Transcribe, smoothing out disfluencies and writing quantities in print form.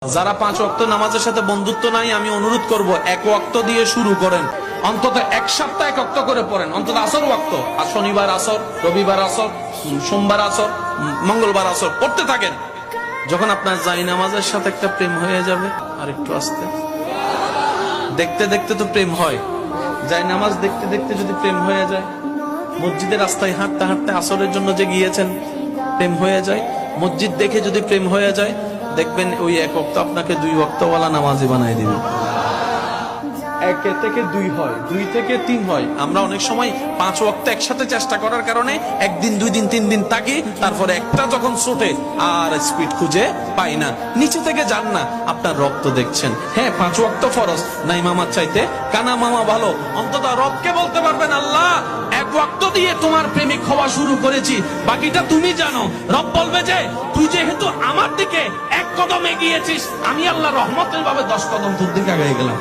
যারা 5 ওয়াক্ত নামাজের সাথে বন্ধুত্ব নাই, আমি অনুরোধ করব 1 ওয়াক্ত দিয়ে শুরু করেন, অন্তত এক সপ্তাহ 1 ওয়াক্ত করে পড়েন, অন্তত আসর ওয়াক্ত, আর শনিবার আসর, রবিবার আসর, সোমবার আসর, মঙ্গলবার আসর পড়তে থাকেন। যখন আপনার জাই নামাজের সাথে একটা প্রেম হয়ে যাবে, আর একটু আস্তে, দেখতে দেখতে তো প্রেম হয়, জাই নামাজ দেখতে দেখতে যদি প্রেম হয়ে যায়, মসজিদের রাস্তায় হাঁটতে হাঁটতে আসরের জন্য যে গিয়েছেন প্রেম হয়ে যায়, মসজিদ দেখে যদি প্রেম হয়ে যায়, দেখবেন ওই 1 ওয়াক্ত আপনাকে 2 ওয়াক্তওয়ালা নামাজি বানাই দিবে। 1 থেকে 2 হয়, 2 থেকে 3 হয়। আমরা অনেক সময় 5 ওয়াক্ত একসাথে চেষ্টা করার কারণে 1 দিন 2 দিন 3 দিন থাকি, তারপরে একটা যখন ছোটে আর স্পিড খুঁজে পাই না, নিচে থেকে যান না, আপনার রক্ত দেখছেন। হ্যাঁ, 5 ওয়াক্ত ফরজ, নাই মামার চাইতে কানা মামা ভালো। অন্তত রবকে বলতে পারবেন, আল্লাহ 1 ওয়াক্ত দিয়ে তোমার প্রেমিক হওয়া শুরু করেছি, বাকিটা তুমি জানো। রব বলবে যে তুই যেহেতু আমার দিকে 1 কদম এগিয়েছিস, আমি আল্লাহ রহমতের ভাবে 10 কদম তোর দিকে আগে গেলাম।